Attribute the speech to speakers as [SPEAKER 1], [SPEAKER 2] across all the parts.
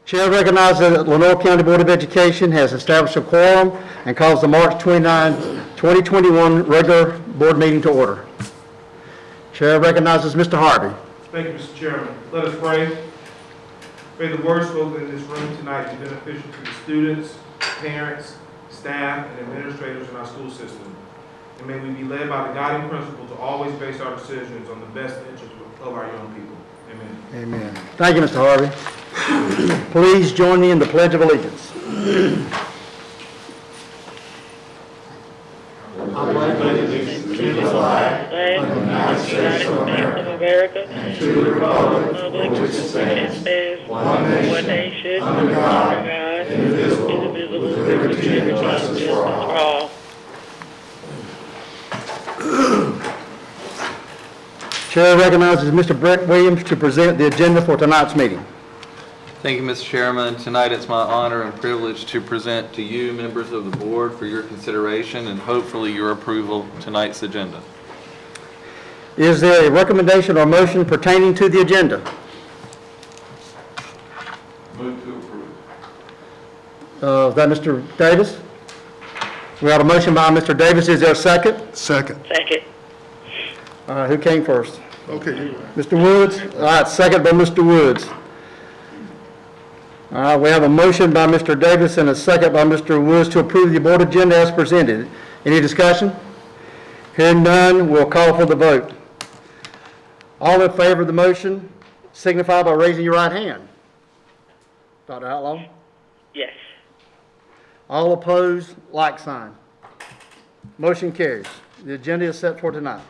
[SPEAKER 1] Chair recognizes that Lenore County Board of Education has established a quorum and calls the March 29, 2021 regular board meeting to order. Chair recognizes Mr. Harvey.
[SPEAKER 2] Thank you, Mr. Chairman. Let us pray. May the words spoken in this room tonight be beneficial to the students, parents, staff, and administrators in our school system. And may we be led by the guiding principle to always base our decisions on the best interest of our young people. Amen.
[SPEAKER 1] Amen. Thank you, Mr. Harvey. Please join me in the Pledge of Allegiance.
[SPEAKER 3] I pledge allegiance to the flag of the United States of America and to the republic for which it stands, one nation, under God, indivisible, with liberty and justice for all.
[SPEAKER 1] Chair recognizes Mr. Brett Williams to present the agenda for tonight's meeting.
[SPEAKER 4] Thank you, Mr. Chairman. Tonight it's my honor and privilege to present to you, members of the board, for your consideration and hopefully your approval tonight's agenda.
[SPEAKER 1] Is there a recommendation or motion pertaining to the agenda?
[SPEAKER 3] Move to approve.
[SPEAKER 1] Is that Mr. Davis? We have a motion by Mr. Davis. Is there a second?
[SPEAKER 5] Second.
[SPEAKER 3] Second.
[SPEAKER 1] All right, who came first?
[SPEAKER 5] Okay.
[SPEAKER 1] Mr. Woods? All right, second by Mr. Woods. All right, we have a motion by Mr. Davis and a second by Mr. Woods to approve the board agenda as presented. Any discussion? Hearing none, we'll call for the vote. All in favor of the motion signify by raising your right hand. Dr. Outlaw?
[SPEAKER 3] Yes.
[SPEAKER 1] All opposed, like sign. Motion carries. The agenda is set for tonight.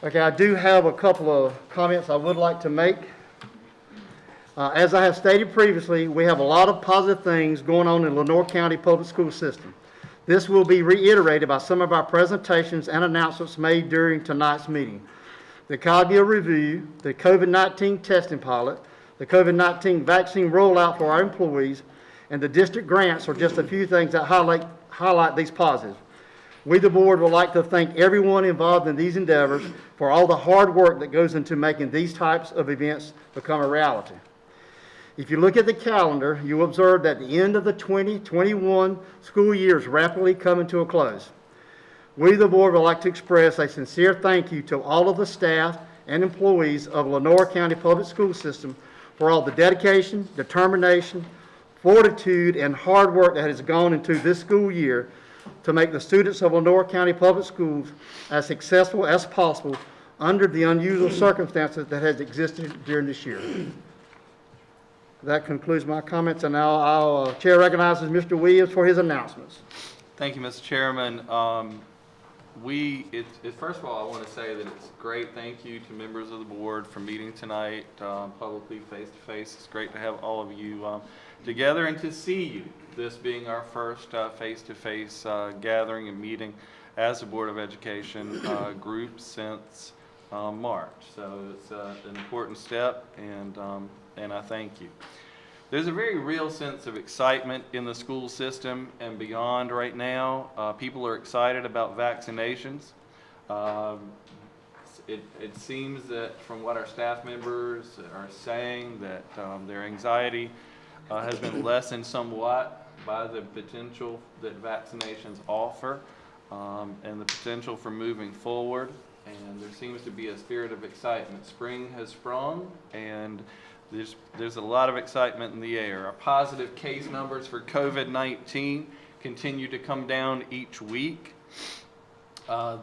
[SPEAKER 1] Okay, I do have a couple of comments I would like to make. As I have stated previously, we have a lot of positive things going on in Lenore County Public School System. This will be reiterated by some of our presentations and announcements made during tonight's meeting. The COGIA review, the COVID-19 testing pilot, the COVID-19 vaccine rollout for our employees, and the district grants are just a few things that highlight these positives. We, the board, would like to thank everyone involved in these endeavors for all the hard work that goes into making these types of events become a reality. If you look at the calendar, you will observe that the end of the 2021 school year is rapidly coming to a close. We, the board, would like to express a sincere thank you to all of the staff and employees of Lenore County Public School System for all the dedication, determination, fortitude, and hard work that has gone into this school year to make the students of Lenore County Public Schools as successful as possible under the unusual circumstances that has existed during this year. That concludes my comments, and now our chair recognizes Mr. Williams for his announcements.
[SPEAKER 4] Thank you, Mr. Chairman. First of all, I want to say that it's great. Thank you to members of the board for meeting tonight publicly, face-to-face. It's great to have all of you together and to see you, this being our first face-to-face gathering and meeting as a Board of Education group since March. So it's an important step, and I thank you. There's a very real sense of excitement in the school system and beyond right now. People are excited about vaccinations. It seems that from what our staff members are saying that their anxiety has been lessened somewhat by the potential that vaccinations offer and the potential for moving forward. And there seems to be a spirit of excitement. Spring has sprung, and there's a lot of excitement in the air. Our positive case numbers for COVID-19 continue to come down each week.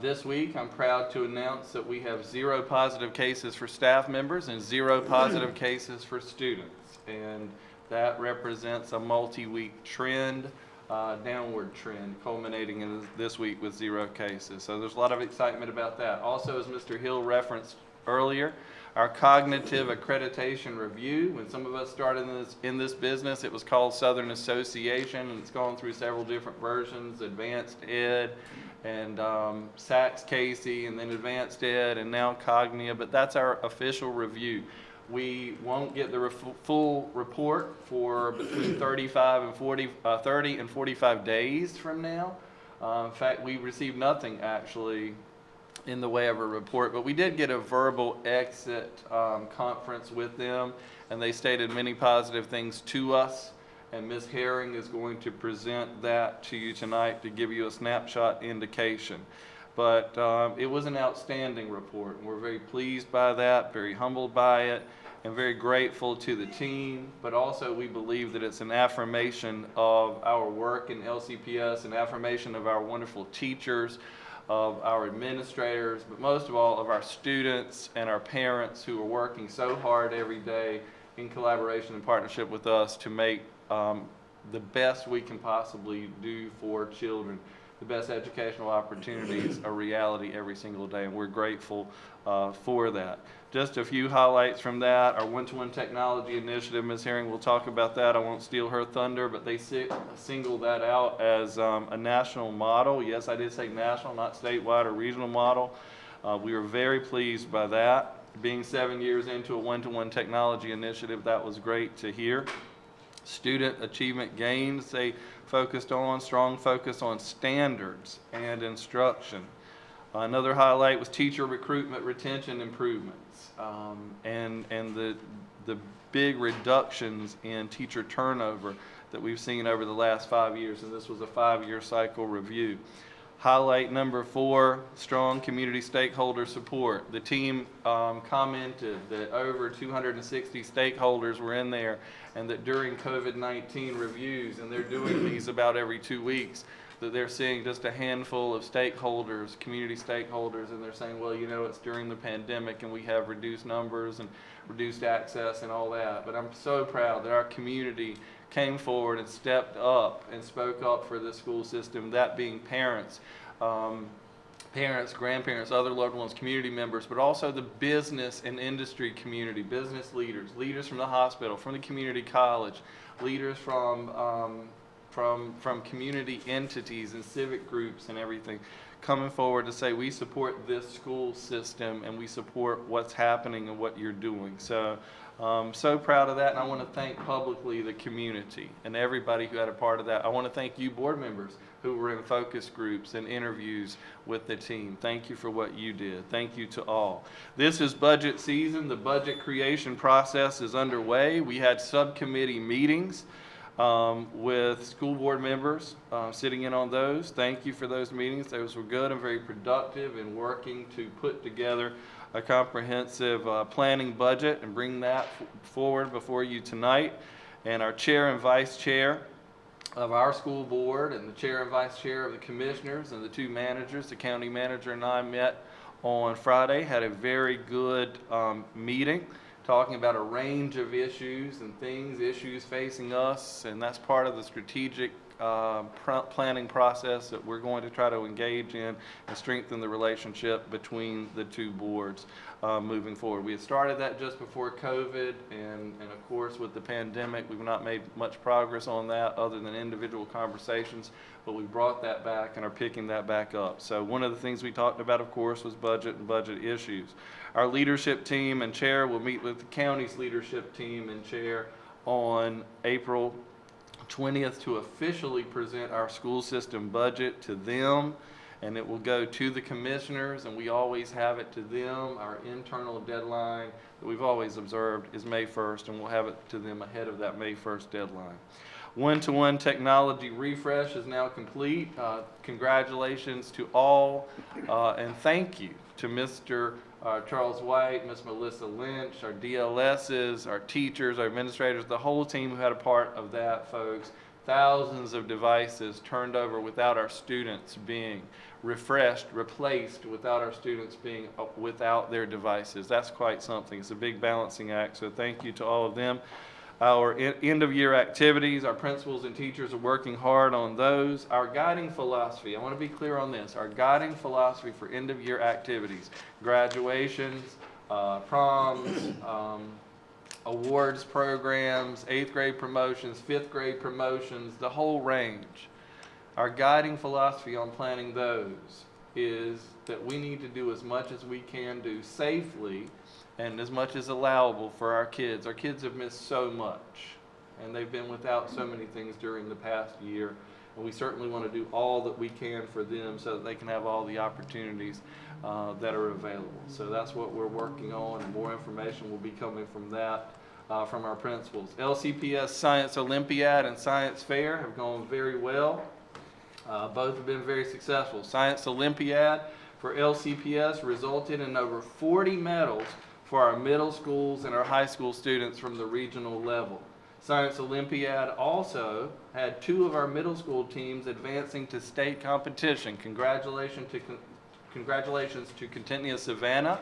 [SPEAKER 4] This week, I'm proud to announce that we have 0 positive cases for staff members and 0 positive cases for students. And that represents a multi-week trend, downward trend, culminating in this week with 0 cases. So there's a lot of excitement about that. Also, as Mr. Hill referenced earlier, our cognitive accreditation review. When some of us started in this business, it was called Southern Association, and it's gone through several different versions, Advanced Ed, and Sachs Casey, and then Advanced Ed, and now Cognia, but that's our official review. We won't get the full report for between 30 and 45 days from now. In fact, we received nothing actually in the way of a report, but we did get a verbal exit conference with them, and they stated many positive things to us, and Ms. Herring is going to present that to you tonight to give you a snapshot indication. But it was an outstanding report, and we're very pleased by that, very humbled by it, and very grateful to the team, but also we believe that it's an affirmation of our work in LCPS, an affirmation of our wonderful teachers, of our administrators, but most of all of our students and our parents who are working so hard every day in collaboration and partnership with us to make the best we can possibly do for children. The best educational opportunities a reality every single day, and we're grateful for that. Just a few highlights from that. Our one-to-one technology initiative, Ms. Herring will talk about that. I won't steal her thunder, but they singled that out as a national model. Yes, I did say national, not statewide or regional model. We were very pleased by that. Being 7 years into a one-to-one technology initiative, that was great to hear. Student achievement gains, they focused on, strong focus on standards and instruction. Another highlight was teacher recruitment retention improvements, and the big reductions in teacher turnover that we've seen over the last 5 years, and this was a 5-year cycle review. Highlight number 4, strong community stakeholder support. The team commented that over 260 stakeholders were in there, and that during COVID-19 reviews, and they're doing these about every 2 weeks, that they're seeing just a handful of stakeholders, community stakeholders, and they're saying, well, you know, it's during the pandemic and we have reduced numbers and reduced access and all that. But I'm so proud that our community came forward and stepped up and spoke up for the school system, that being parents, parents, grandparents, other loved ones, community members, but also the business and industry community, business leaders, leaders from the hospital, from the community college, leaders from community entities and civic groups and everything, coming forward to say we support this school system and we support what's happening and what you're doing. So so proud of that, and I want to thank publicly the community and everybody who had a part of that. I want to thank you board members who were in focus groups and interviews with the team. Thank you for what you did. Thank you to all. This is budget season. The budget creation process is underway. We had subcommittee meetings with school board members sitting in on those. Thank you for those meetings. Those were good and very productive in working to put together a comprehensive planning budget and bring that forward before you tonight. And our chair and vice chair of our school board and the chair and vice chair of the commissioners and the 2 managers, the county manager and I, met on Friday, had a very good meeting, talking about a range of issues and issues facing us, and that's part of the strategic planning process that we're going to try to engage in and strengthen the relationship between the 2 boards moving forward. We had started that just before COVID, and of course with the pandemic we've not made much progress on that other than individual conversations, but we brought that back and are picking that back up. So one of the things we talked about, of course, was budget and budget issues. Our leadership team and chair will meet with the county's leadership team and chair on April 20th to officially present our school system budget to them, and it will go to the commissioners, and we always have it to them. Our internal deadline that we've always observed is May 1st, and we'll have it to them ahead of that May 1st deadline. One-to-one technology refresh is now complete. Congratulations to all, and thank you to Mr. Charles White, Ms. Melissa Lynch, our DLSs, our teachers, our administrators, the whole team who had a part of that, folks. Thousands of devices turned over without our students being refreshed, replaced without our students being without their devices. That's quite something. It's a big balancing act, so thank you to all of them. Our end-of-year activities, our principals and teachers are working hard on those. Our guiding philosophy, I want to be clear on this, our guiding philosophy for end-of-year activities, graduations, proms, awards programs, 8th grade promotions, 5th grade promotions, the whole range. Our guiding philosophy on planning those is that we need to do as much as we can do safely and as much as allowable for our kids. Our kids have missed so much, and they've been without so many things during the past year, And we certainly want to do all that we can for them so that they can have all the opportunities that are available. So that's what we're working on, and more information will be coming from that, from our principals. LCPS Science Olympiad and Science Fair have gone very well. Both have been very successful. Science Olympiad for LCPS resulted in over 40 medals for our middle schools and our high school students from the regional level. Science Olympiad also had 2 of our middle school teams advancing to state competition. Congratulations to Contentia Savannah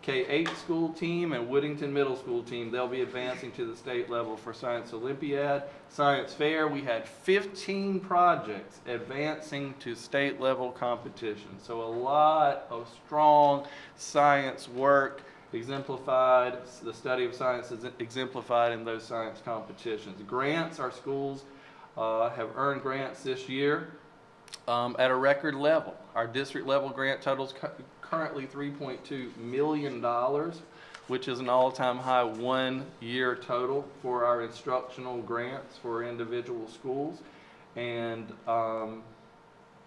[SPEAKER 4] K-8 school team and Woodington Middle School team. They'll be advancing to the state level for Science Olympiad. Science Fair, we had 15 projects advancing to state level competition. So a lot of strong science work exemplified, the study of science is exemplified in those science competitions. Grants, our schools have earned grants this year at a record level. Our district level grant totals currently $3.2 million, which is an all-time high 1 year total for our instructional grants for individual schools. And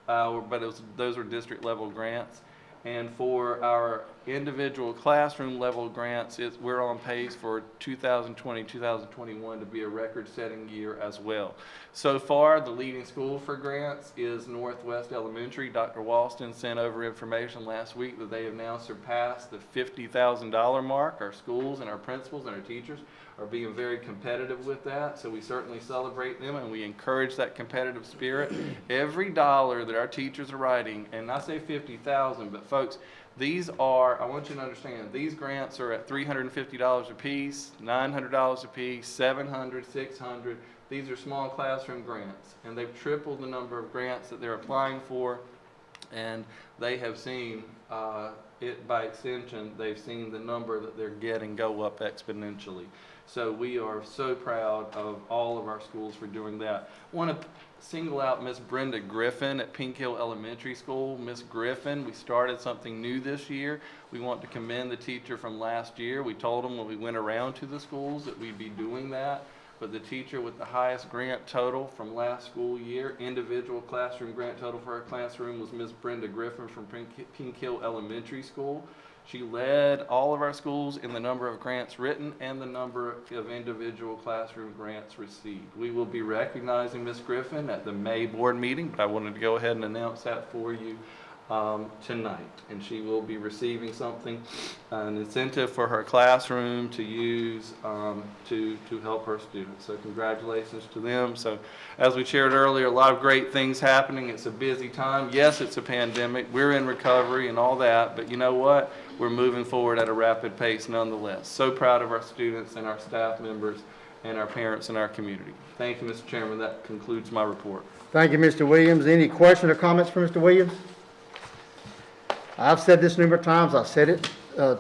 [SPEAKER 4] those were district level grants. And for our individual classroom level grants, we're on pace for 2020, 2021 to be a record-setting year as well. So far, the leading school for grants is Northwest Elementary. Dr. Walston sent over information last week that they have now surpassed the $50,000 mark. Our schools and our principals and our teachers are being very competitive with that, so we certainly celebrate them and we encourage that competitive spirit. Every dollar that our teachers are writing, and I say 50,000, but folks, these are, I want you to understand, these grants are at $350 a piece, $900 a piece, $700, $600. These are small classroom grants, and they've tripled the number of grants that they're applying for, and they have seen it, by extension, they've seen the number that they're getting go up exponentially. So we are so proud of all of our schools for doing that. I want to single out Miss Brenda Griffin at Pink Hill Elementary School. Miss Griffin, we started something new this year. We want to commend the teacher from last year. We told them when we went around to the schools that we'd be doing that. But the teacher with the highest grant total from last school year, individual classroom grant total for her classroom, was Miss Brenda Griffin from Pink Hill Elementary School. She led all of our schools in the number of grants written and the number of individual classroom grants received. We will be recognizing Ms. Griffin at the May board meeting, but I wanted to go ahead and announce that for you tonight. And she will be receiving something, an incentive for her classroom to use to help her students. So congratulations to them. So as we shared earlier, a lot of great things happening. It's a busy time. Yes, it's a pandemic. We're in recovery and all that, but you know what? We're moving forward at a rapid pace nonetheless. So proud of our students and our staff members and our parents and our community. Thank you, Mr. Chairman. That concludes my report.
[SPEAKER 1] Thank you, Mr. Williams. Any questions or comments for Mr. Williams? I've said this numerous times. I said it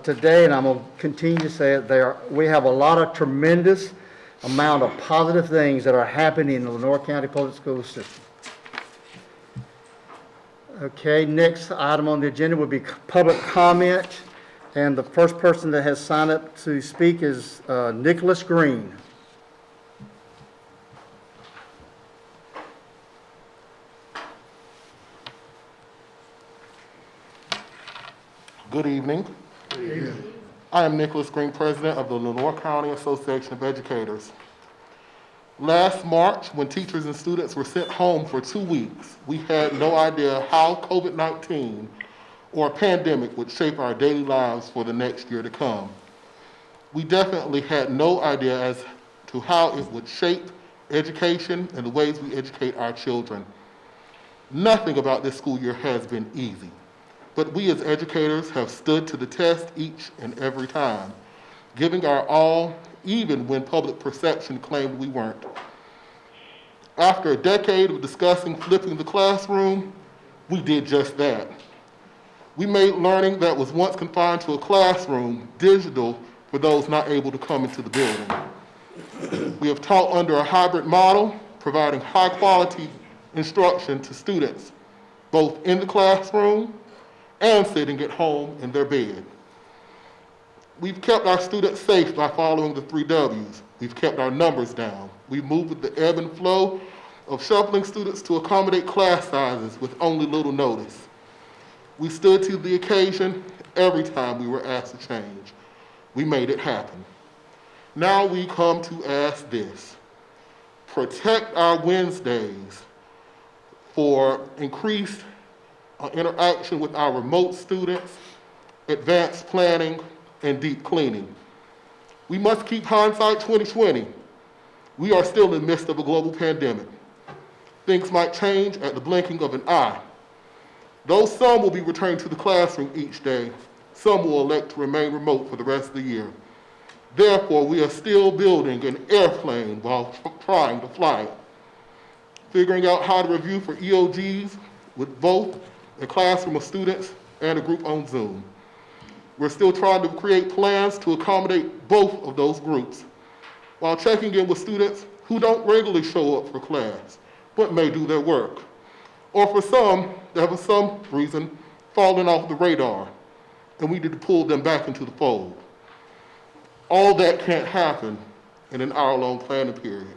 [SPEAKER 1] today, and I'm going to continue to say it. We have a lot of tremendous amount of positive things that are happening in the Lenore County Public School System. Okay, next item on the agenda would be public comment, and the first person that has signed up to speak is Nicholas Green.
[SPEAKER 5] Good evening. Good evening. I am Nicholas Green, president of the Lenore County Association of Educators. Last March, when teachers and students were sent home for 2 weeks, we had no idea how COVID-19 or a pandemic would shape our daily lives for the next year to come. We definitely had no idea as to how it would shape education and the ways we educate our children. Nothing about this school year has been easy. But we as educators have stood to the test each and every time, giving our all, even when public perception claimed we weren't. After a decade of discussing flipping the classroom, we did just that. We made learning that was once confined to a classroom digital for those not able to come into the building. We have taught under a hybrid model, providing high-quality instruction to students, both in the classroom and sitting at home in their bed. We've kept our students safe by following the 3 W's. We've kept our numbers down. We've moved with the ebb and flow of shuffling students to accommodate class sizes with only little notice. We stood to the occasion every time we were asked to change. We made it happen. Now we come to ask this: protect our Wednesdays for increased interaction with our remote students, advanced planning, and deep cleaning. We must keep hindsight 2020. We are still in the midst of a global pandemic. Things might change at the blinking of an eye. Though some will be returning to the classroom each day, some will elect to remain remote for the rest of the year. Therefore, we are still building an airplane while trying to fly it. Figuring out how to review for EOGs with both a classroom of students and a group on Zoom. We're still trying to create plans to accommodate both of those groups while checking in with students who don't regularly show up for class, but may do their work. Or for some, that have for some reason fallen off the radar, and we need to pull them back into the fold. All that can't happen in an hour-long planning period.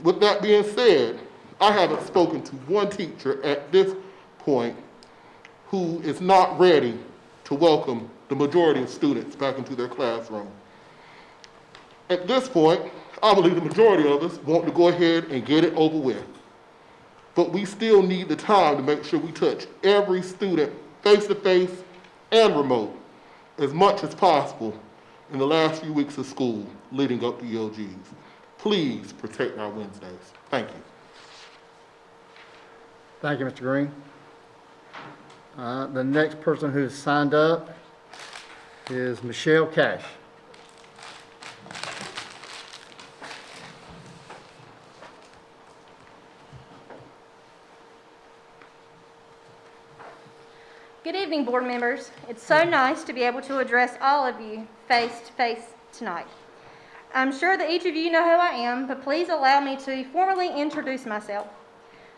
[SPEAKER 5] With that being said, I haven't spoken to one teacher at this point who is not ready to welcome the majority of students back into their classroom. At this point, I believe the majority of us want to go ahead and get it over with. But we still need the time to make sure we touch every student face-to-face and remote as much as possible in the last few weeks of school leading up to ELGs. Please protect our Wednesdays. Thank you.
[SPEAKER 1] Thank you, Mr. Green. The next person who's signed up is Michelle Cash.
[SPEAKER 6] Good evening, board members. It's so nice to be able to address all of you face to face tonight. I'm sure that each of you know who I am, but please allow me to formally introduce myself.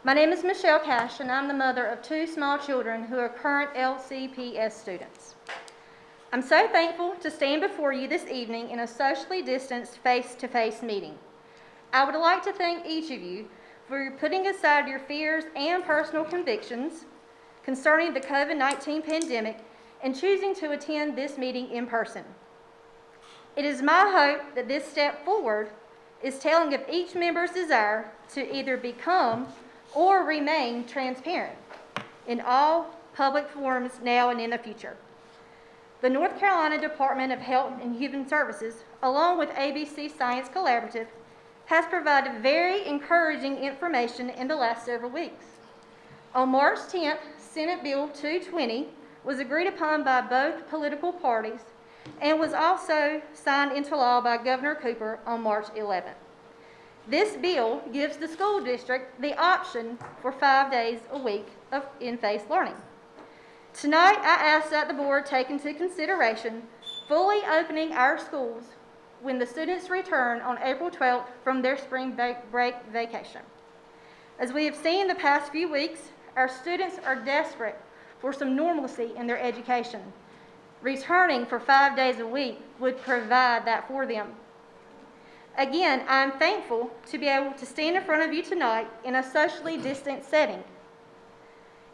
[SPEAKER 6] My name is Michelle Cash, and I'm the mother of 2 small children who are current LCPS students. I'm so thankful to stand before you this evening in a socially distanced face-to-face meeting. I would like to thank each of you for putting aside your fears and personal convictions concerning the COVID-19 pandemic and choosing to attend this meeting in person. It is my hope that this step forward is telling of each member's desire to either become or remain transparent in all public forums now and in the future. The North Carolina Department of Health and Human Services, along with ABC Science Collaborative, has provided very encouraging information in the last several weeks. On March 10th, Senate Bill 220 was agreed upon by both political parties and was also signed into law by Governor Cooper on March 11th. This bill gives the school district the option for 5 days a week of in-face learning. Tonight, I ask that the board take into consideration fully opening our schools when the students return on April 12th from their spring break vacation. As we have seen the past few weeks, our students are desperate for some normalcy in their education. Returning for 5 days a week would provide that for them. Again, I'm thankful to be able to stand in front of you tonight in a socially distant setting.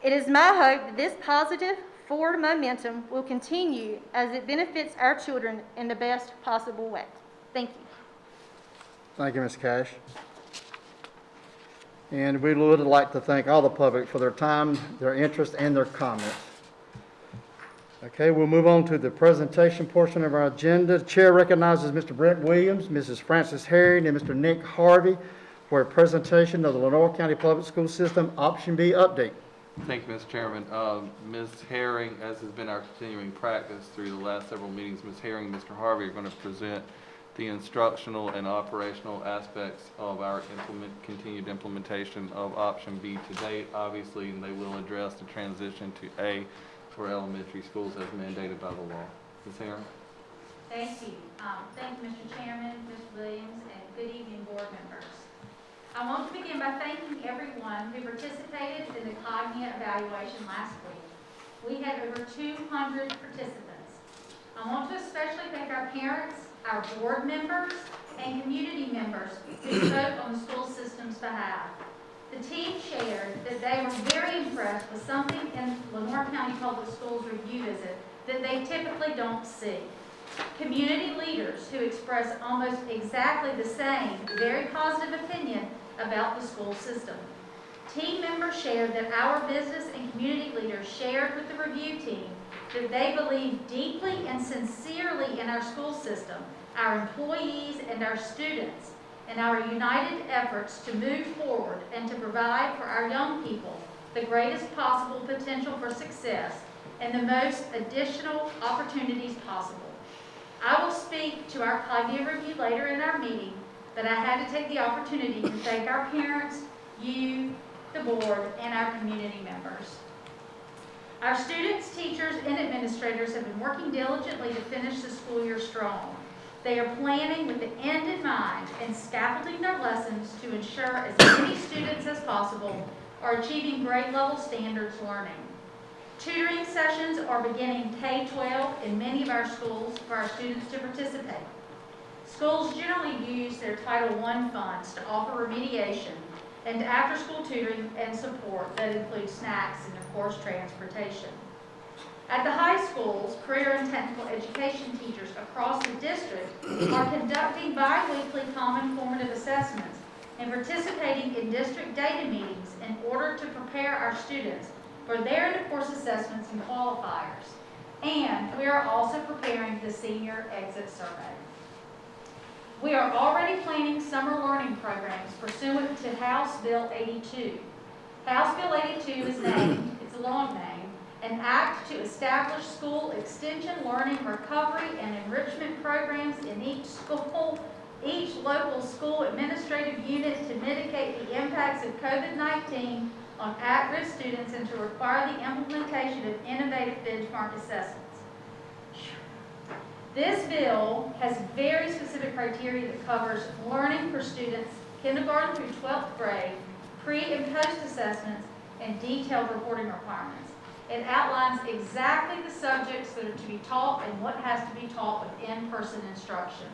[SPEAKER 6] It is my hope that this positive forward momentum will continue as it benefits our children in the best possible way. Thank you.
[SPEAKER 1] Thank you, Ms. Cash. And we would like to thank all the public for their time, their interest, and their comments. Okay, we'll move on to the presentation portion of our agenda. The chair recognizes Mr. Brent Williams, Mrs. Frances Herring, and Mr. Nick Harvey for a presentation of the Lenore County Public School System Option B update.
[SPEAKER 4] Thank you, Mr. Chairman. Ms. Herring, as has been our continuing practice through the last several meetings, Ms. Herring and Mr. Harvey are going to present the instructional and operational aspects of our continued implementation of Option B to date, obviously, and they will address the transition to A for elementary schools as mandated by the law. Ms. Herring?
[SPEAKER 7] Thank you. Thank you, Mr. Chairman, Mr. Williams, and good evening, board members. I want to begin by thanking everyone who participated in the Cognia evaluation last week. We had over 200 participants. I want to especially thank our parents, our board members, and community members who spoke on the school system's behalf. behalf. The team shared that they were very impressed with something in Lenore County Public Schools review visit that they typically don't see. Community leaders who express almost exactly the same very positive opinion about the school system. Team members shared that our business and community leaders shared with the review team that they believe deeply and sincerely in our school system, our employees, and our students, and our united efforts to move forward and to provide for our young people the greatest possible potential for success and the most additional opportunities possible. I will speak to our cognitive review later in our meeting, but I had to take the opportunity to thank our parents, you, the board, and our community members. Our students, teachers, and administrators have been working diligently to finish the school year strong. They are planning with the end in mind and scaffolding their lessons to ensure as many students as possible are achieving grade level standards learning. Tutoring sessions are beginning K-12 in many of our schools for our students to participate. Schools generally use their Title I funds to offer remediation and after-school tutoring and support that includes snacks and, of course, transportation. At the high schools, career and technical education teachers across the district are conducting bi-weekly common formative assessments and participating in district data meetings in order to prepare our students for their end-of-course assessments and qualifiers. And we are also preparing the senior exit survey. We are already planning summer learning programs pursuant to House Bill 82. House Bill 82 is named, it's a long name, an act to establish school extension, learning, recovery, and enrichment programs in each local school administrative unit to mitigate the impacts of COVID-19 on at-risk students and to require the implementation of innovative benchmark assessments. This bill has very specific criteria that covers learning for students kindergarten through 12th grade, pre- and post-assessments, and detailed reporting requirements. It outlines exactly the subjects that are to be taught and what has to be taught with in-person instruction.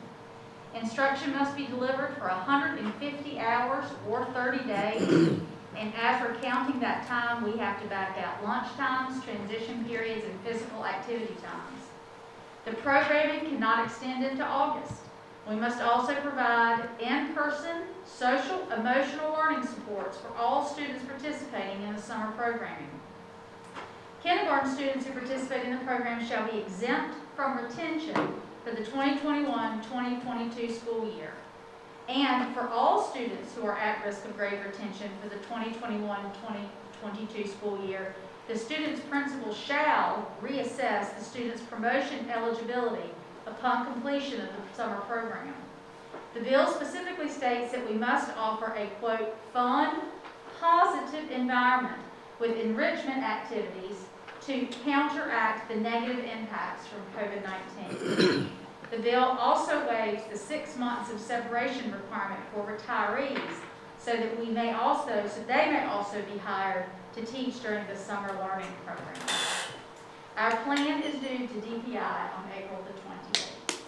[SPEAKER 7] Instruction must be delivered for 150 hours or 30 days, and as we're counting that time, we have to back out lunch times, transition periods, and physical activity times. The programming cannot extend into August. We must also provide in-person, social, emotional learning supports for all students participating in the summer programming. Kindergarten students who participate in the program shall be exempt from retention for the 2021-2022 school year. And for all students who are at risk of grade retention for the 2021-2022 school year, the student's principal shall reassess the student's promotion eligibility upon completion of the summer program. The bill specifically states that we must offer a, quote, fun, positive environment with enrichment activities to counteract the negative impacts from COVID-19. The bill also waives the 6 months of separation requirement for retirees so that they may also be hired to teach during the summer learning program. Our plan is due to DPI on April the 28th.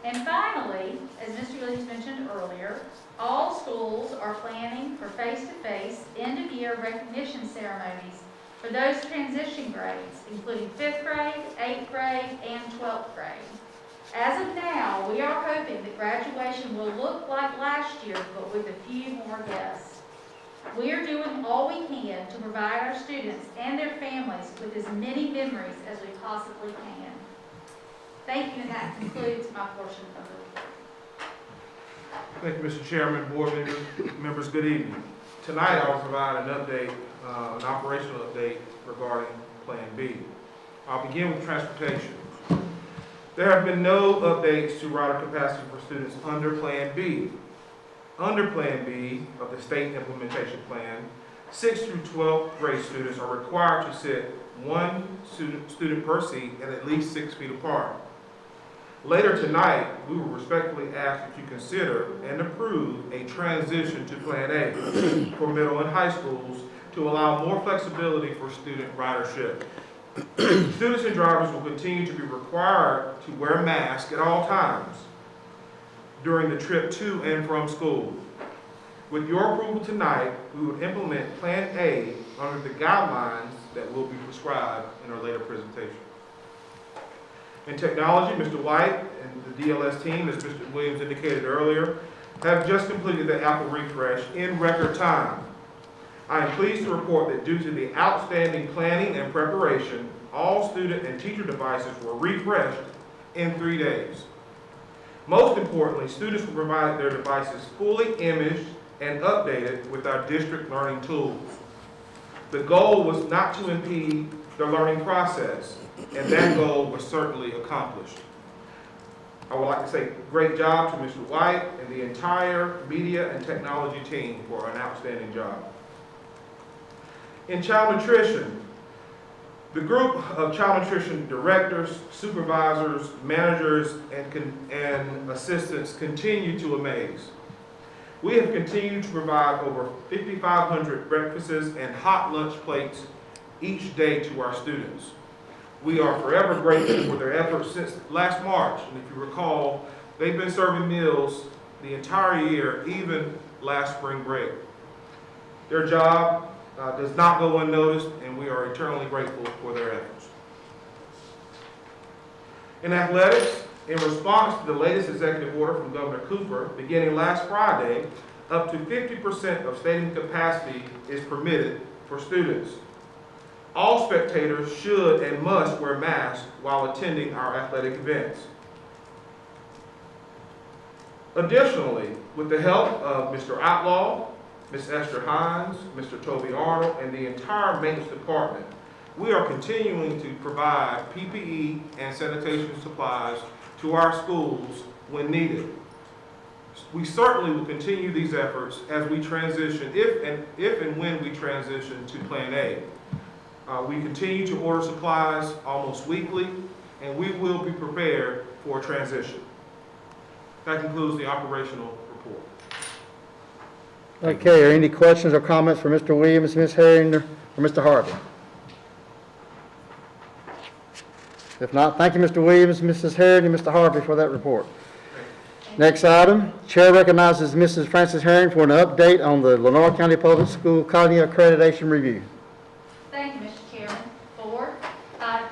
[SPEAKER 7] And finally, as Mr. Williams mentioned earlier, all schools are planning for face-to-face end-of-year recognition ceremonies for those transition grades, including 5th grade, 8th grade, and 12th grade. As of now, we are hoping that graduation will look like last year, but with a few more guests. We are doing all we can to provide our students and their families with as many memories as we possibly can. Thank you, and that concludes my portion of the report.
[SPEAKER 2] Thank you, Mr. Chairman, board members, good evening. Tonight I will provide an update, an operational update regarding Plan B. I'll begin with transportation. There have been no updates to rider capacity for students under Plan B. Under Plan B of the state implementation plan, 6th through 12th grade students are required to sit one student per seat and at least 6 feet apart. Later tonight, we will respectfully ask that you consider and approve a transition to Plan A for middle and high schools to allow more flexibility for student ridership. Students and drivers will continue to be required to wear masks at all times during the trip to and from school. With your approval tonight, we will implement Plan A under the guidelines that will be prescribed in our later presentation. In technology, Mr. White and the DLS team, as Mr. Williams indicated earlier, have just completed the Apple refresh in record time. I am pleased to report that due to the outstanding planning and preparation, all student and teacher devices were refreshed in 3 days. Most importantly, students were provided their devices fully imaged and updated with our district learning tools. The goal was not to impede the learning process, and that goal was certainly accomplished. I would like to say great job to Mr. White and the entire media and technology team for an outstanding job. In child nutrition, the group of child nutrition directors, supervisors, managers, and assistants continue to amaze. We have continued to provide over 5,500 breakfasts and hot lunch plates each day to our students. We are forever grateful for their efforts since last March, and if you recall, they've been serving meals the entire year, even last spring break. Their job does not go unnoticed, and we are eternally grateful for their efforts. In athletics, in response to the latest executive order from Governor Cooper, beginning last Friday, up to 50% of stadium capacity is permitted for students. All spectators should and must wear masks while attending our athletic events. Additionally, with the help of Mr. Outlaw, Ms. Esther Hines, Mr. Toby Arnold, and the entire maintenance department, we are continuing to provide PPE and sanitation supplies to our schools when needed. We certainly will continue these efforts as we transition, if and when we transition to Plan A. We continue to order supplies almost weekly, and we will be prepared for a transition. That concludes the operational report.
[SPEAKER 1] Okay, are any questions or comments for Mr. Williams, Ms. Herring, or Mr. Harvey? If not, thank you, Mr. Williams, Mrs. Herring, and Mr. Harvey for that report. Next item, Chair recognizes Mrs. Frances Herring for an update on the Lenore County Public School Cognitive Accreditation Review.
[SPEAKER 7] Thank you, Mr. Chairman. Board, I'm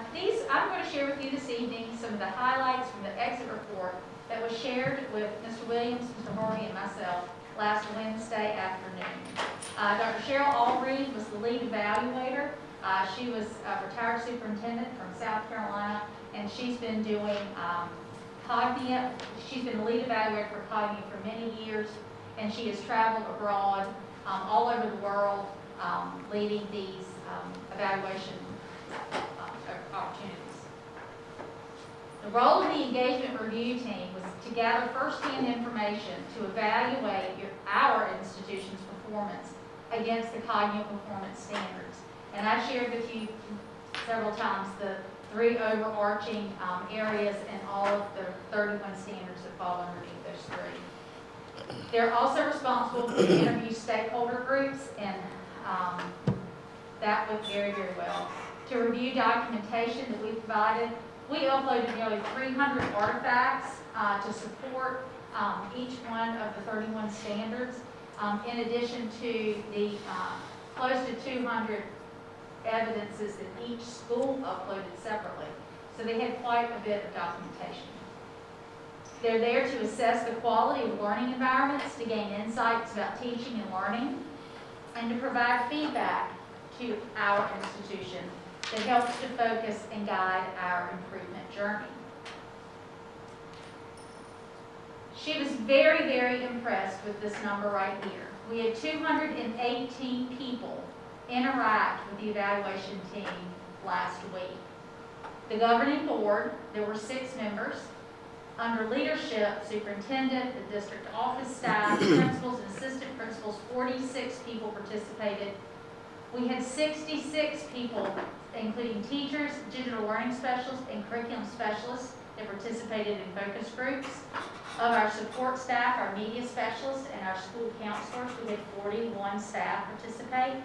[SPEAKER 7] going to share with you this evening some of the highlights from the exit report that was shared with Mr. Williams, Mr. Harvey, and myself last Wednesday afternoon. Dr. Cheryl Albrecht was the lead evaluator. She was a retired superintendent from South Carolina, and she's been doing Cognia. She's been the lead evaluator for Cognia for many years, and she has traveled abroad all over the world leading these evaluation opportunities. The role of the engagement review team was to gather first-hand information to evaluate our institution's performance against the Cognia performance standards. And I shared with you several times the 3 overarching areas and all of the 31 standards that fall underneath those 3. They're also responsible for the interview stakeholder groups, and that went very, very well. To review documentation that we provided, we uploaded nearly 300 artifacts to support each one of the 31 standards, in addition to the close to 200 evidences that each school uploaded separately. So they had quite a bit of documentation. They're there to assess the quality of learning environments, to gain insights about teaching and learning, and to provide feedback to our institution that helps to focus and guide our improvement journey. She was very, very impressed with this number right here. We had 218 people interact with the evaluation team last week. The governing board, there were 6 members. Under leadership, superintendent, the district office staff, principals and assistant principals, 46 people participated. We had 66 people, including teachers, digital learning specialists, and curriculum specialists that participated in focus groups. Of our support staff, our media specialists, and our school counselors, we had 41 staff participate.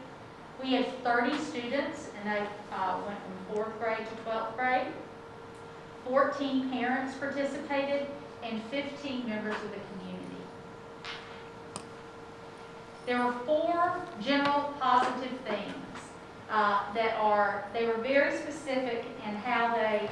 [SPEAKER 7] We had 30 students, and they went from 4th grade to 12th grade. 14 parents participated, and 15 members of the community. There were 4 general positive themes they were very specific in how they,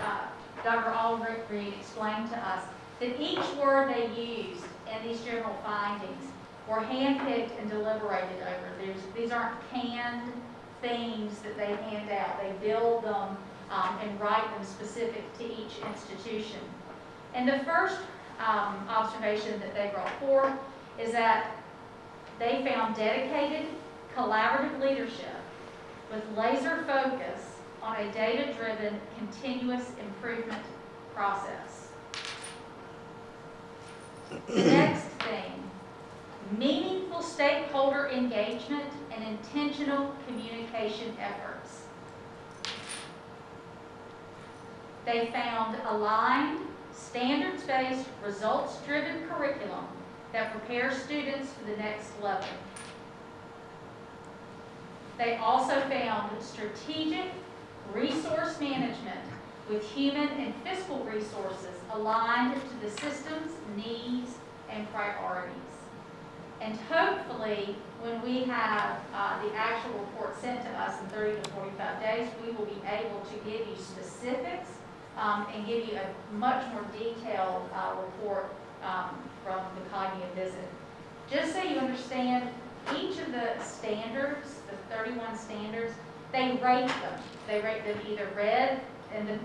[SPEAKER 7] Dr. Allred explained to us that each word they used in these general findings were handpicked and deliberated over. These aren't canned themes that they hand out. They build them and write them specific to each institution. And the first observation that they brought forth is that they found dedicated, collaborative leadership with laser focus on a data-driven, continuous improvement process. The next thing, meaningful stakeholder engagement and intentional communication efforts. They found aligned, standards-based, results-driven curriculum that prepares students for the next level. They also found strategic resource management with human and fiscal resources aligned to the system's needs and priorities. And hopefully, when we have the actual report sent to us in 30 to 45 days, we will be able to give you specifics and give you a much more detailed report from the cognitive visit. Just so you understand, each of the standards, the 31 standards, they rate them. They rate them either red, and the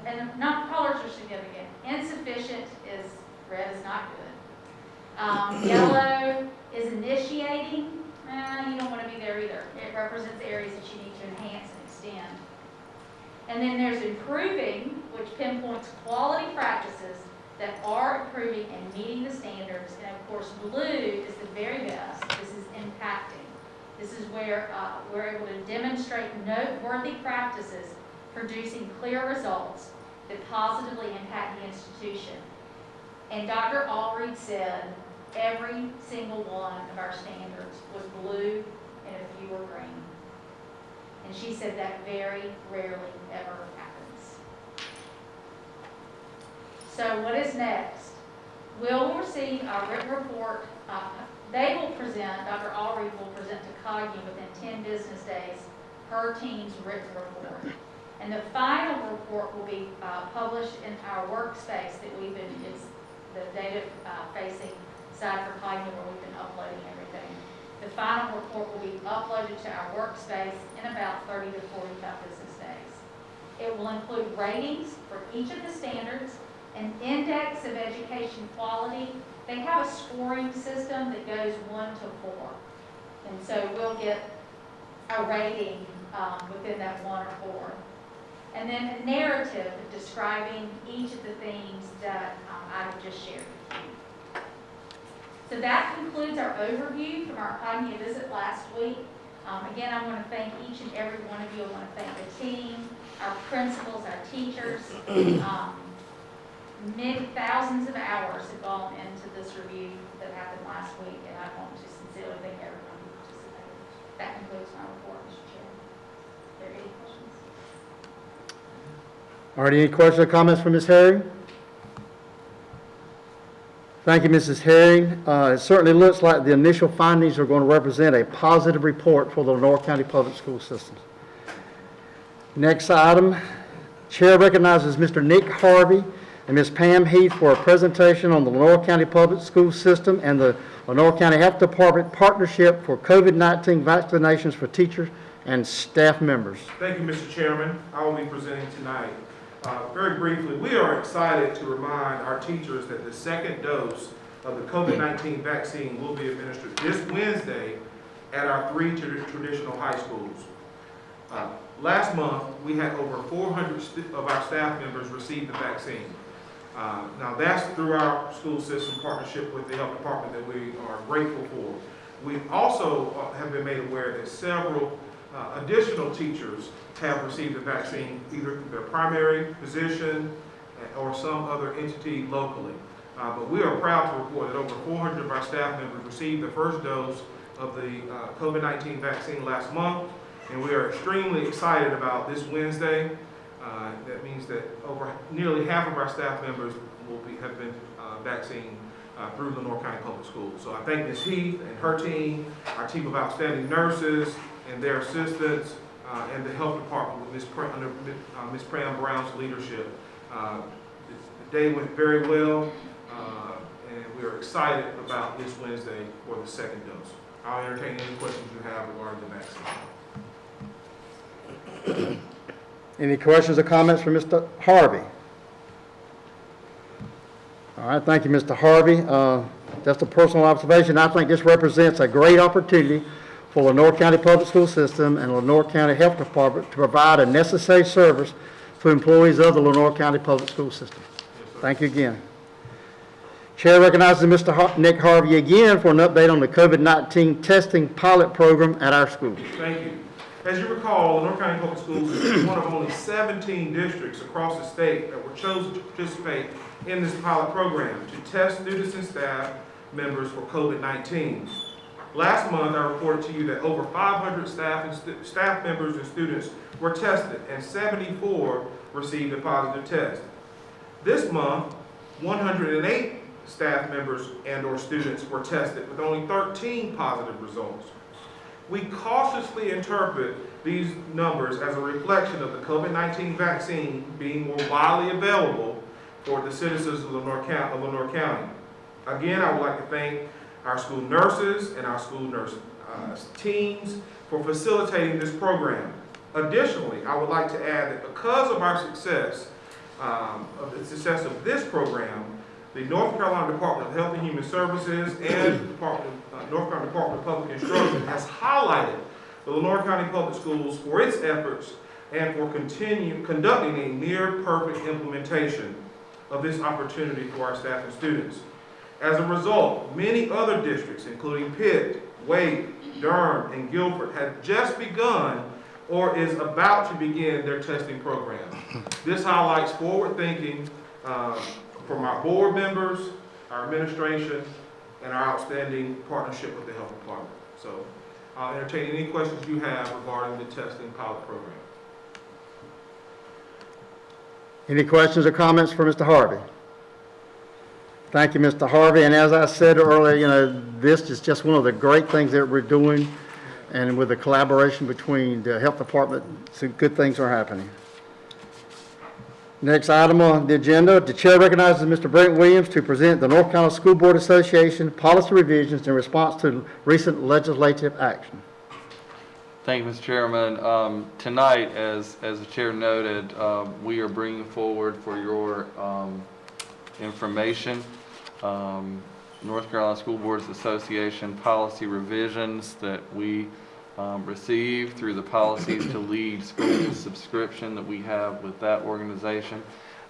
[SPEAKER 7] colors are significant. Insufficient is red is not good. Yellow is initiating. You don't want to be there either. It represents areas that you need to enhance and extend. And then there's improving, which pinpoints quality practices that are improving and meeting the standards. And of course, blue is the very best. This is impacting. This is where we're able to demonstrate noteworthy practices producing clear results that positively impact the institution. And Dr. Allred said every single one of our standards was blue and a few were green. And she said that very rarely ever happens. So what is next? We'll receive our written report. They will present, Dr. Allred will present to COGNY within 10 business days her team's written report. And the final report will be published in our workspace that we've been, it's the data facing side for COGNY where we've been uploading everything. The final report will be uploaded to our workspace in about 30 to 45 business days. It will include ratings for each of the standards, an index of education quality. They have a scoring system that goes 1 to 4. And so we'll get a rating within that 1 or 4. And then a narrative describing each of the themes that I have just shared with you. So that concludes our overview from our cognitive visit last week. Again, I want to thank each and every one of you. I want to thank the team, our principals, our teachers. Many thousands of hours have gone into this review that happened last week, and I want to sincerely thank everyone who participated. That concludes my report, Mr. Chair. Are there any questions?
[SPEAKER 1] All right, any questions or comments from Ms. Herring? Thank you, Mrs. Herring. It certainly looks like the initial findings are going to represent a positive report for the Lenore County Public School Systems. Next item, Chair recognizes Mr. Nick Harvey and Ms. Pam Heath for a presentation on the Lenore County Public School System and the Lenore County Health Department partnership for COVID-19 vaccinations for teachers and staff members.
[SPEAKER 2] Thank you, Mr. Chairman. I will be presenting tonight. Very briefly, we are excited to remind our teachers that the second dose of the COVID-19 vaccine will be administered this Wednesday at our 3 traditional high schools. Last month, we had over 400 of our staff members receive the vaccine. Now, that's through our school system partnership with the health department that we are grateful for. We also have been made aware that several additional teachers have received the vaccine, either through their primary physician or some other entity locally. But we are proud to report that over 400 of our staff members received the first dose of the COVID-19 vaccine last month, and we are extremely excited about this Wednesday. That means that over nearly half of our staff members have been vaccine through Lenore County Public Schools. So I thank Ms. Heath and her team, our team of outstanding nurses and their assistants, and the health department with under Ms. Pam Brown's leadership. The day went very well, and we are excited about this Wednesday for the second dose. I'll entertain any questions you have regarding the vaccine.
[SPEAKER 1] Any questions or comments for Mr. Harvey? All right, thank you, Mr. Harvey. Just a personal observation. I think this represents a great opportunity for Lenore County Public School System and Lenore County Health Department to provide a necessary service to employees of the Lenore County Public School System. Thank you again. Chair recognizes Mr. Nick Harvey again for an update on the COVID-19 testing pilot program at our school.
[SPEAKER 2] Thank you. As you recall, Lenore County Public Schools is one of only 17 districts across the state that were chosen to participate in this pilot program to test students and staff members for COVID-19. Last month, I reported to you that over 500 staff members and students were tested, and 74 received a positive test. This month, 108 staff members and/or students were tested, with only 13 positive results. We cautiously interpret these numbers as a reflection of the COVID-19 vaccine being more widely available for the citizens of Lenore County. Again, I would like to thank our school nurses and our school nurse teams for facilitating this program. Additionally, I would like to add that because of our success, of the success of this program, the North Carolina Department of Health and Human Services and North Carolina Department of Public Instruction has highlighted the Lenore County Public Schools for its efforts and for conducting a near-perfect implementation of this opportunity for our staff and students. As a result, many other districts, including Pitt, Wake, Durham, and Guilford, have just begun or is about to begin their testing program. This highlights forward thinking from our board members, our administration, and our outstanding partnership with the health department. So I'll entertain any questions you have regarding the testing pilot program.
[SPEAKER 1] Any questions or comments for Mr. Harvey? Thank you, Mr. Harvey. And as I said earlier, this is just one of the great things that we're doing. And with the collaboration between the health department, some good things are happening. Next item on the agenda, the chair recognizes Mr. Brent Williams to present the North Carolina School Board Association policy revisions in response to recent legislative action.
[SPEAKER 4] Thank you, Mr. Chairman. Tonight, as the chair noted, we are bringing forward for your information North Carolina School Boards Association policy revisions that we received through the Policies to Lead Schools subscription that we have with that organization.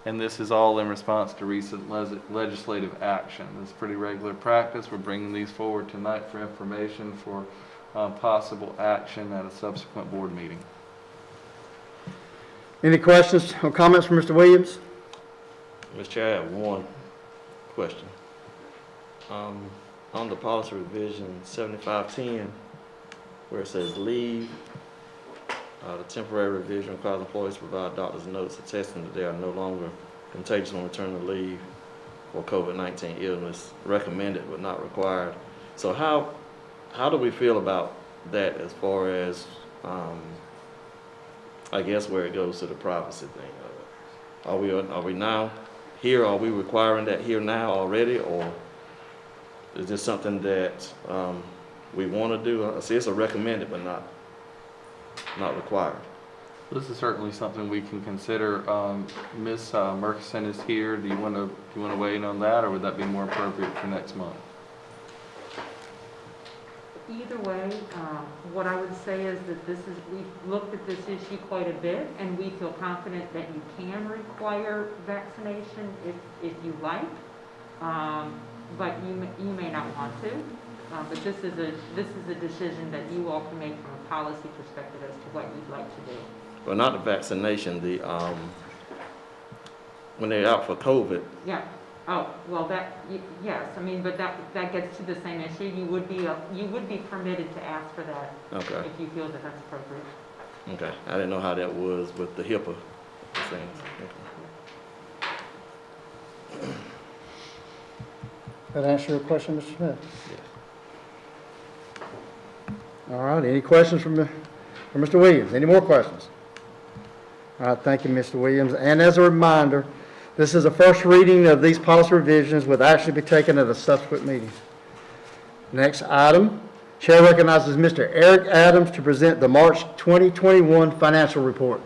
[SPEAKER 4] And this is all in response to recent legislative action. It's pretty regular practice. We're bringing these forward tonight for information for possible action at a subsequent board meeting.
[SPEAKER 1] Any questions or comments from Mr. Williams?
[SPEAKER 8] Mr. Chair, I have one question. On the policy revision 7510, where it says leave, the temporary revision requires employees to provide doctor's notes attesting that they are no longer contagious when returning to leave for COVID-19 illness, recommended but not required. So how do we feel about that as far as, I guess, where it goes to the privacy thing? Are we now here? Are we requiring that here now already, or is this something that we want to do? I see it's a recommended, but not required.
[SPEAKER 4] This is certainly something we can consider. Ms. Murkison is here. Do you want to weigh in on that, or would that be more appropriate for next month?
[SPEAKER 9] Either way, what I would say is that we've looked at this issue quite a bit, and we feel confident that you can require vaccination if you like, but you may not want to. But this is a decision that you all can make from a policy perspective as to what you'd like to do.
[SPEAKER 8] Well, not the vaccination. The when they're out for COVID.
[SPEAKER 9] Yeah. Oh, well, yes. I mean, but that gets to the same issue. You would be permitted to ask for that.
[SPEAKER 8] Okay.
[SPEAKER 9] If you feel that that's appropriate.
[SPEAKER 8] Okay. I didn't know how that was with the HIPAA things. Okay.
[SPEAKER 1] That answer your question, Mr. Smith? All right, any questions from Mr. Williams? Any more questions? All right, thank you, Mr. Williams. And as a reminder, this is a first reading of these policy revisions with action to be taken at a subsequent meeting. Next item, Chair recognizes Mr. Eric Adams to present the March 2021 financial report.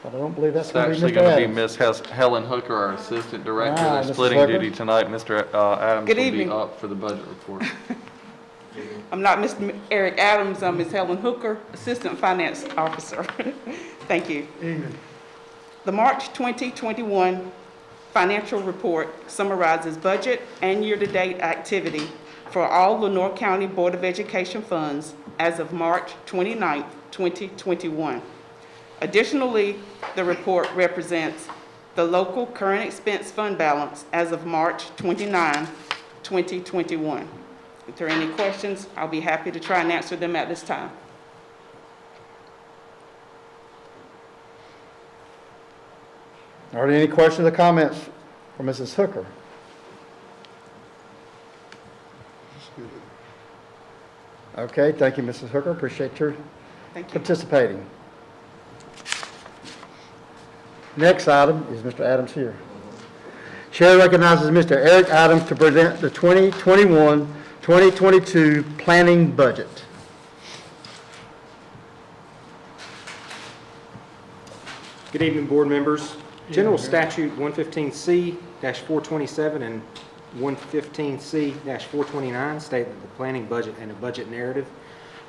[SPEAKER 1] But I don't believe that's
[SPEAKER 4] It's
[SPEAKER 1] going to
[SPEAKER 4] actually
[SPEAKER 1] be Mr.
[SPEAKER 4] going to be
[SPEAKER 1] Adams.
[SPEAKER 4] Ms. Helen Hooker, our Assistant Director.
[SPEAKER 1] Ah,
[SPEAKER 4] They're
[SPEAKER 1] Mrs.
[SPEAKER 4] splitting
[SPEAKER 1] Hooker.
[SPEAKER 4] duty tonight. Mr. Adams
[SPEAKER 10] Good
[SPEAKER 4] will be
[SPEAKER 10] evening.
[SPEAKER 4] up for the budget report.
[SPEAKER 10] I'm not Mr. Eric Adams, I'm Ms. Helen Hooker, Assistant Finance Officer. Thank you.
[SPEAKER 1] Evening.
[SPEAKER 10] The March 2021 financial report summarizes budget and year-to-date activity for all Lenoir County Board of Education funds as of March 29, 2021. Additionally, the report represents the local current expense fund balance as of March 29, 2021. If there are any questions, I'll be happy to try and answer them at this time.
[SPEAKER 1] Are there any questions or comments for Mrs. Hooker? Okay, thank you, Mrs. Hooker. Appreciate your
[SPEAKER 10] Thank you.
[SPEAKER 1] participating. Next item is Mr. Adams here. Chair recognizes Mr. Eric Adams to present the 2021-2022 planning budget.
[SPEAKER 11] Good evening, board members. General Statute 115C-427 and 115C-429 state that the planning budget and a budget narrative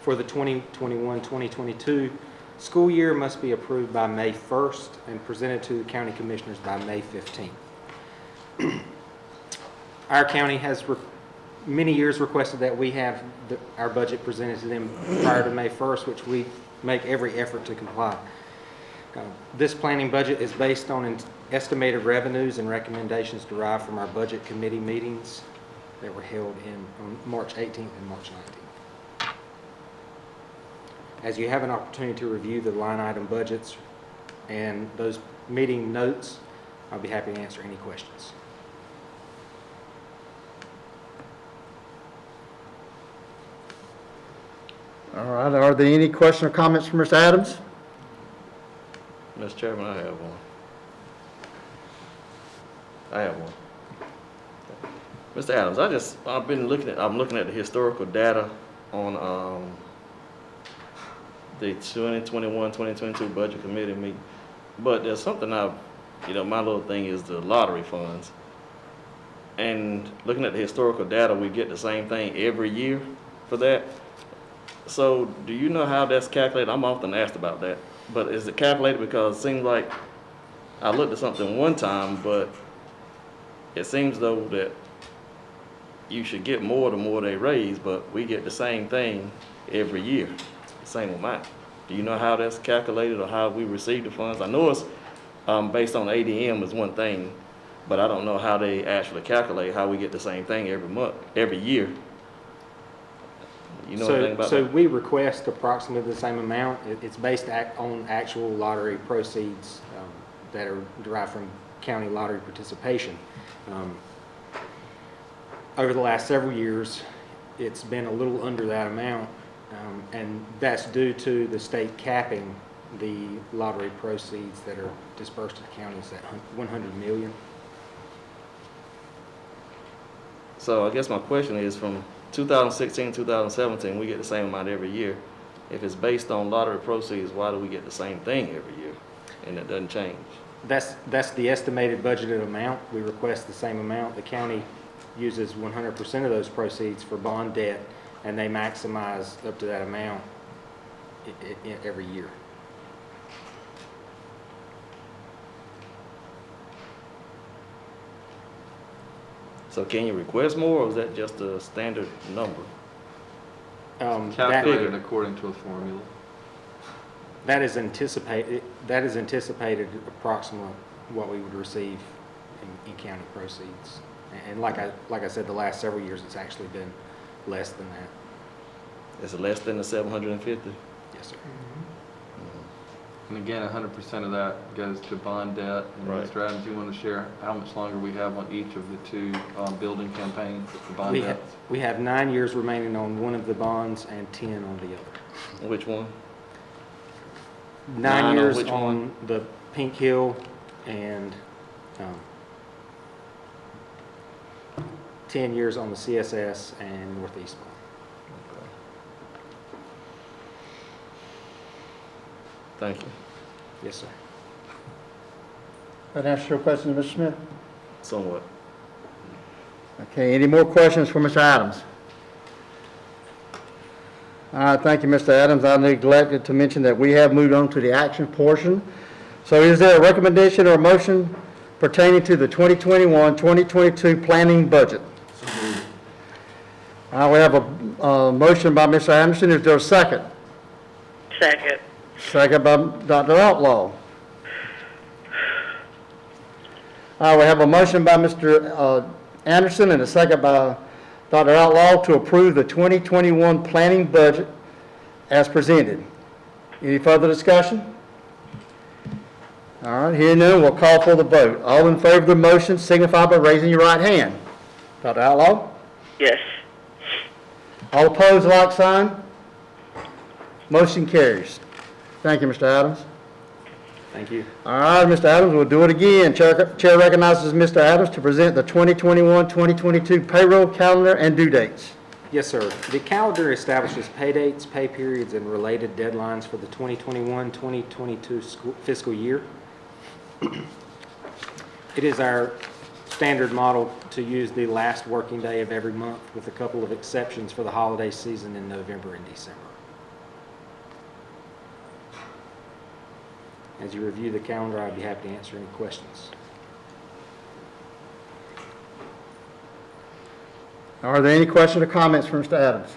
[SPEAKER 11] for the 2021-2022 school year must be approved by May 1st and presented to the county commissioners by May 15th. Our county has many years requested that we have our budget presented to them prior to May 1st, which we make every effort to comply. This planning budget is based on estimated revenues and recommendations derived from our budget committee meetings that were held on March 18th and March 19th. As you have an opportunity to review the line item budgets and those meeting notes, I'll be happy to answer any questions.
[SPEAKER 1] All right, are there any questions or comments from Mr. Adams?
[SPEAKER 8] Mr. Chairman, I have one. Mr. Adams, I'm looking at the historical data on the 2021-2022 budget committee meeting. But there's something my little thing is the lottery funds. And looking at the historical data, we get the same thing every year for that. So do you know how that's calculated? I'm often asked about that. But is it calculated? Because it seems like I looked at something one time, but it seems though that you should get more the more they raise, but we get the same thing every year, the same amount. Do you know how that's calculated or how we receive the funds? I know it's based on ADM is one thing, but I don't know how they actually calculate how we get the same thing every year. You know anything about
[SPEAKER 11] So
[SPEAKER 8] that?
[SPEAKER 11] we request approximately the same amount. It's based on actual lottery proceeds that are derived from county lottery participation. Over the last several years, it's been a little under that amount, and that's due to the state capping the lottery proceeds that are dispersed to the counties at $100 million.
[SPEAKER 8] So I guess my question is, from 2016, 2017, we get the same amount every year. If it's based on lottery proceeds, why do we get the same thing every year and it doesn't change?
[SPEAKER 11] That's the estimated budgeted amount. We request the same amount. The county uses 100% of those proceeds for bond debt, and they maximize up to that amount every year.
[SPEAKER 8] So can you request more, or is that just a standard number?
[SPEAKER 4] Calculated according to a formula.
[SPEAKER 11] That is anticipated approximately what we would receive in county proceeds. And like I said, the last several years, it's actually been less than that.
[SPEAKER 8] Is it less than the 750?
[SPEAKER 11] Yes, sir.
[SPEAKER 4] And again, 100% of that goes to bond debt. And
[SPEAKER 8] Right.
[SPEAKER 4] Mr. Adams, you want to share how much longer we have on each of the two building campaigns, the bond
[SPEAKER 11] We
[SPEAKER 4] debts?
[SPEAKER 11] we have 9 years remaining on one of the bonds and 10 on the other.
[SPEAKER 8] Which one?
[SPEAKER 11] 9
[SPEAKER 8] on
[SPEAKER 11] years
[SPEAKER 8] which
[SPEAKER 11] on
[SPEAKER 8] one?
[SPEAKER 11] the Pink Hill and 10 years on the CSS and Northeast bond.
[SPEAKER 8] Thank you.
[SPEAKER 11] Yes, sir.
[SPEAKER 1] That answer your question, Mr. Smith?
[SPEAKER 8] Somewhat.
[SPEAKER 1] Okay, any more questions for Mr. Adams? All right, thank you, Mr. Adams. I neglected to mention that we have moved on to the action portion. So is there a recommendation or a motion pertaining to the 2021-2022 planning budget? We have a motion by Mr. Anderson. Is there a second?
[SPEAKER 3] Second.
[SPEAKER 1] Second by Dr. Outlaw. We have a motion by Mr. Anderson and a second by Dr. Outlaw to approve the 2021 planning budget as presented. Any further discussion? All right, hearing none, we'll call for the vote. All in favor of the motion signify by raising your right hand. Dr. Outlaw?
[SPEAKER 3] Yes.
[SPEAKER 1] All opposed, like sign. Motion carries. Thank you, Mr. Adams.
[SPEAKER 11] Thank you.
[SPEAKER 1] All right, Mr. Adams, we'll do it again. Chair recognizes Mr. Adams to present the 2021-2022 payroll calendar and due dates.
[SPEAKER 11] Yes, sir. The calendar establishes pay dates, pay periods, and related deadlines for the 2021-2022 fiscal year. It is our standard model to use the last working day of every month, with a couple of exceptions for the holiday season in November and December. As you review the calendar, I'd be happy to answer any questions.
[SPEAKER 1] Are there any questions or comments from Mr. Adams?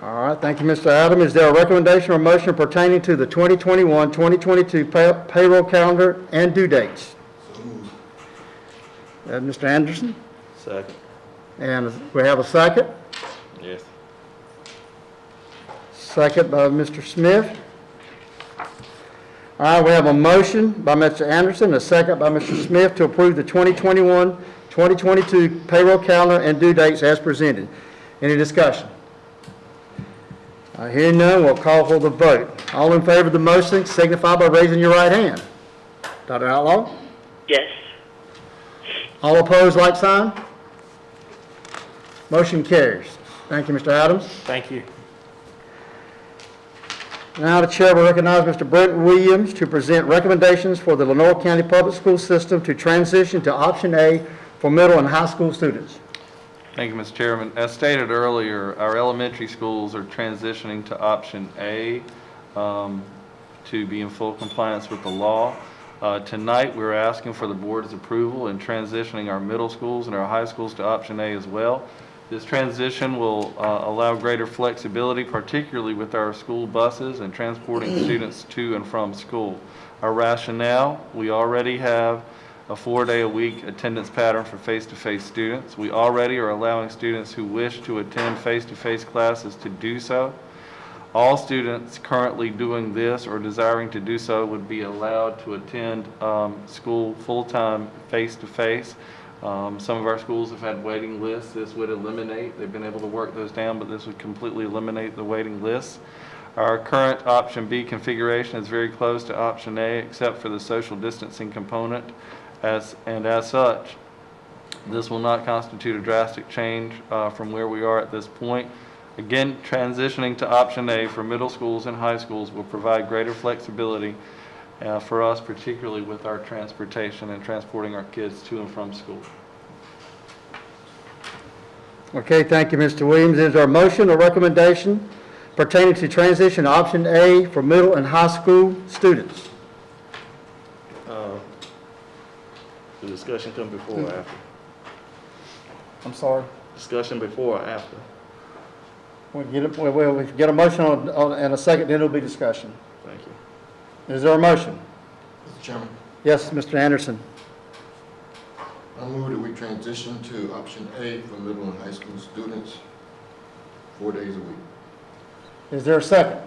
[SPEAKER 1] All right, thank you, Mr. Adams. Is there a recommendation or motion pertaining to the 2021-2022 payroll calendar and due dates? Mr. Anderson?
[SPEAKER 8] Second.
[SPEAKER 1] And we have a second.
[SPEAKER 8] Yes.
[SPEAKER 1] Second by Mr. Smith. All right, we have a motion by Mr. Anderson, a second by Mr. Smith to approve the 2021-2022 payroll calendar and due dates as presented. Any discussion? Hearing none, we'll call for the vote. All in favor of the motion signify by raising your right hand. Dr. Outlaw?
[SPEAKER 3] Yes.
[SPEAKER 1] All opposed, like sign. Motion carries. Thank you, Mr. Adams.
[SPEAKER 11] Thank you.
[SPEAKER 1] Now the chair will recognize Mr. Brent Williams to present recommendations for the Lenore County Public School System to transition to option A for middle and high school students.
[SPEAKER 4] Thank you, Mr. Chairman. As stated earlier, our elementary schools are transitioning to option A to be in full compliance with the law. Tonight, we're asking for the board's approval in transitioning our middle schools and our high schools to option A as well. This transition will allow greater flexibility, particularly with our school buses and transporting students to and from school. Our rationale, we already have a 4-day-a-week attendance pattern for face-to-face students. We already are allowing students who wish to attend face-to-face classes to do so. All students currently doing this or desiring to do so would be allowed to attend school full-time face-to-face. Some of our schools have had waiting lists. This would eliminate, they've been able to work those down, but this would completely eliminate the waiting lists. Our current option B configuration is very close to option A, except for the social distancing component. As such, this will not constitute a drastic change from where we are at this point. Again, transitioning to option A for middle schools and high schools will provide greater flexibility for us, particularly with our transportation and transporting our kids to and from school.
[SPEAKER 1] Okay, thank you, Mr. Williams. Is there a motion or recommendation pertaining to transition to option A for middle and high school students?
[SPEAKER 8] The discussion come before or after?
[SPEAKER 1] I'm sorry.
[SPEAKER 8] Discussion before or after?
[SPEAKER 1] We get a motion and a second, then it'll be discussion.
[SPEAKER 8] Thank you.
[SPEAKER 1] Is there a motion?
[SPEAKER 12] Mr. Chairman,
[SPEAKER 1] Yes, Mr. Anderson.
[SPEAKER 12] I move that we transition to option A for middle and high school students 4 days a week.
[SPEAKER 1] Is there a second?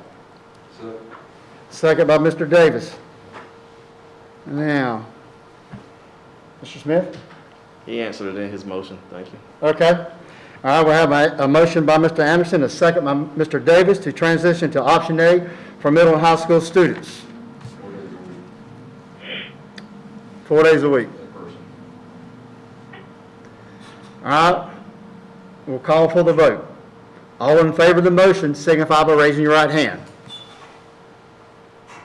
[SPEAKER 1] Second by Mr. Davis. Now, Mr. Smith?
[SPEAKER 8] He answered it in his motion. Thank you.
[SPEAKER 1] Okay. All right, we have a motion by Mr. Anderson, a second by Mr. Davis to transition to option A for middle and high school students. 4 days a week. All right, we'll call for the vote. All in favor of the motion signify by raising your right hand.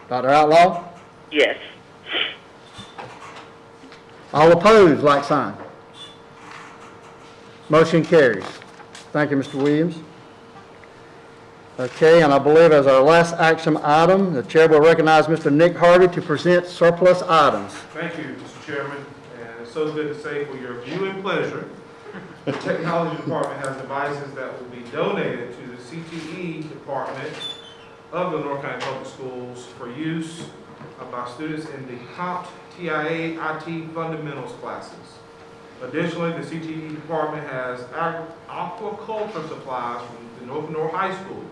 [SPEAKER 1] Dr. Outlaw?
[SPEAKER 3] Yes.
[SPEAKER 1] All opposed, like sign. Motion carries. Thank you, Mr. Williams. Okay, and I believe as our last action item, the chair will recognize Mr. Nick Harvey to present surplus items.
[SPEAKER 2] Thank you, Mr. Chairman, and it's so good to say for your viewing pleasure, the Technology Department has devices that will be donated to the CTE Department of the North County Public Schools for use by students in the COMP TIA IT Fundamentals classes. Additionally, the CTE Department has aquaculture supplies from the North Monroe High School.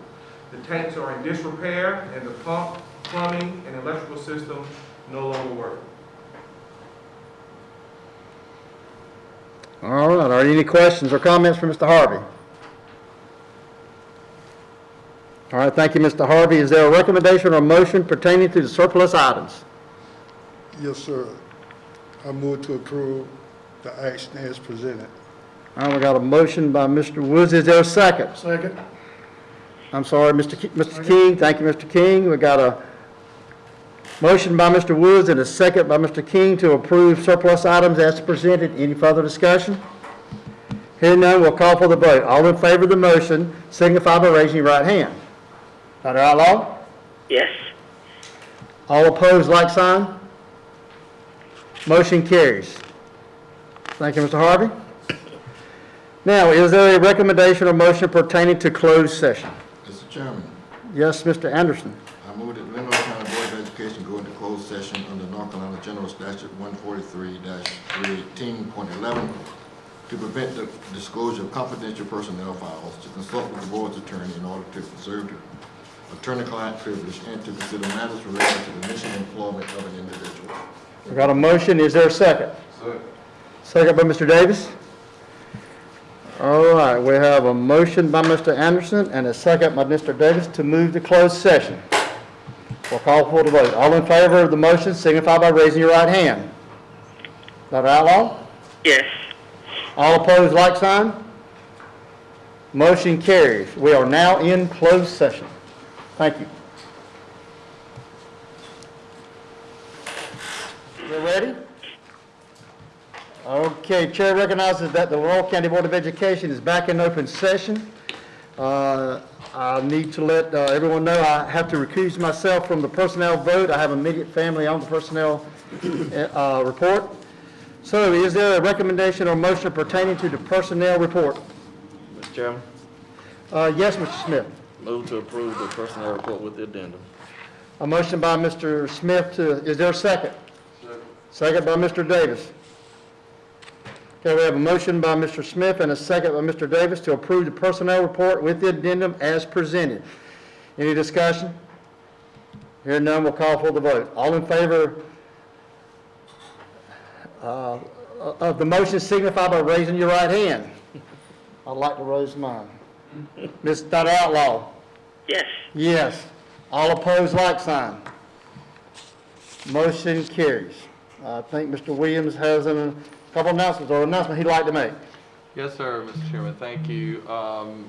[SPEAKER 2] The tanks are in disrepair and the pump, plumbing, and electrical system no longer work.
[SPEAKER 1] All right, are there any questions or comments for Mr. Harvey? All right, thank you, Mr. Harvey. Is there a recommendation or motion pertaining to the surplus items?
[SPEAKER 13] Yes, sir. I move to approve the action as presented.
[SPEAKER 1] All right, we got a motion by Mr. Woods. Is there a second?
[SPEAKER 13] Second.
[SPEAKER 1] I'm sorry, Mr. King. Thank you, Mr. King. We got a motion by Mr. Woods and a second by Mr. King to approve surplus items as presented. Any further discussion? Hearing none, we'll call for the vote. All in favor of the motion signify by raising your right hand. Dr. Outlaw?
[SPEAKER 3] Yes.
[SPEAKER 1] All opposed, like sign. Motion carries. Thank you, Mr. Harvey. Now, is there a recommendation or motion pertaining to closed session?
[SPEAKER 12] Mr. Chairman,
[SPEAKER 1] Yes, Mr. Anderson.
[SPEAKER 12] I move that the Lenore County Board of Education go into closed session under North Carolina General Statute 143-318.11 to prevent the disclosure of confidential personnel files, to consult with the board's attorney in order to preserve the attorney-client privilege, and to consider matters related to the mission and employment of an individual.
[SPEAKER 1] We got a motion. Is there a second? Second by Mr. Davis. All right, we have a motion by Mr. Anderson and a second by Mr. Davis to move to closed session. We'll call for the vote. All in favor of the motion signify by raising your right hand. Dr. Outlaw?
[SPEAKER 3] Yes.
[SPEAKER 1] All opposed, like sign. Motion carries. We are now in closed session. Thank you. You ready? Okay, Chair recognizes that the Laurel County Board of Education is back in open session. I need to let everyone know I have to recuse myself from the personnel vote. I have immediate family on the personnel report. So is there a recommendation or motion pertaining to the personnel report?
[SPEAKER 8] Mr. Chairman,
[SPEAKER 1] Yes, Mr. Smith.
[SPEAKER 8] move to approve the personnel report with the addendum.
[SPEAKER 1] A motion by Mr. Smith is there a second? Second by Mr. Davis. Okay, we have a motion by Mr. Smith and a second by Mr. Davis to approve the personnel report with the addendum as presented. Any discussion? Hearing none, we'll call for the vote. All in favor of the motion signify by raising your right hand. I'd like to raise mine. Ms. Dr. Outlaw?
[SPEAKER 3] Yes.
[SPEAKER 1] Yes. All opposed, like sign. Motion carries. I think Mr. Williams has a couple announcements or announcement he'd like to make.
[SPEAKER 4] Yes, sir, Mr. Chairman, thank you.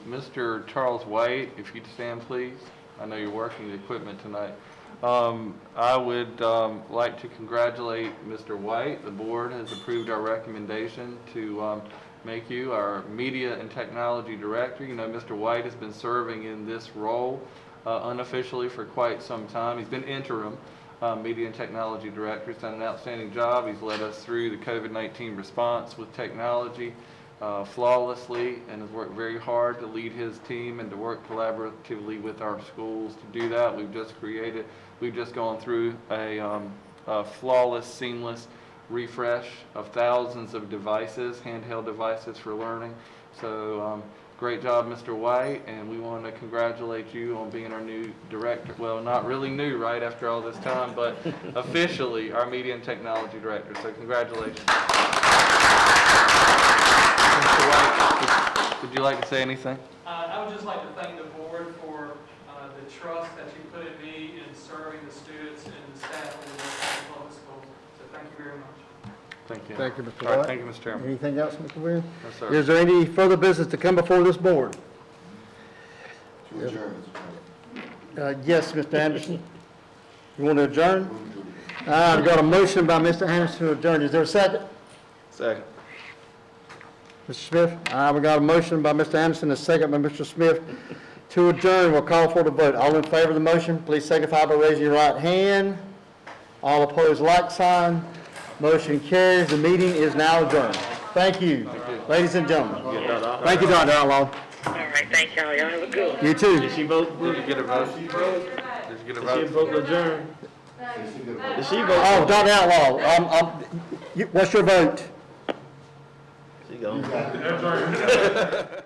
[SPEAKER 4] Mr. Charles White, if you'd stand, please. I know you're working the equipment tonight. I would like to congratulate Mr. White. The board has approved our recommendation to make you our Media and Technology Director. You know, Mr. White has been serving in this role unofficially for quite some time. He's been interim Media and Technology Director. He's done an outstanding job. He's led us through the COVID-19 response with technology flawlessly and has worked very hard to lead his team and to work collaboratively with our schools to do that. We've just gone through a flawless, seamless refresh of thousands of devices, handheld devices for learning. So Great job, Mr. White, and we want to congratulate you on being our new director. Well, not really new, right, after all this time, but officially our Media and Technology Director, so congratulations. Mr. White, would you like to say anything?
[SPEAKER 14] I would just like to thank the board for the trust that you put in me in serving the students and the staff of the North County Public Schools. So thank you very much.
[SPEAKER 4] Thank you.
[SPEAKER 1] Thank you, Mr.
[SPEAKER 4] All right,
[SPEAKER 1] White.
[SPEAKER 4] thank you, Mr. Chairman.
[SPEAKER 1] Anything else, Mr. Williams?
[SPEAKER 4] Yes, sir.
[SPEAKER 1] Is there any further business to come before this board?
[SPEAKER 12] To adjourn, Mr. President.
[SPEAKER 1] Yes, Mr. Anderson. You want to adjourn? I've got a motion by Mr. Anderson to adjourn. Is there a second?
[SPEAKER 8] Second.
[SPEAKER 1] Mr. Smith? We got a motion by Mr. Anderson, a second by Mr. Smith to adjourn. We'll call for the vote. All in favor of the motion, please signify by raising your right hand. All opposed, like sign. Motion carries. The meeting is now adjourned. Thank you, ladies and gentlemen. Thank you, Dr. Outlaw.
[SPEAKER 3] All right, thank y'all. Y'all have a good one.
[SPEAKER 1] You too.
[SPEAKER 8] Did she vote?
[SPEAKER 4] Did you get a vote? Did you get a vote?
[SPEAKER 8] vote to adjourn? Did she vote?
[SPEAKER 1] Oh, Dr. Outlaw, what's your vote?
[SPEAKER 8] She gone.
[SPEAKER 2] Adjourn.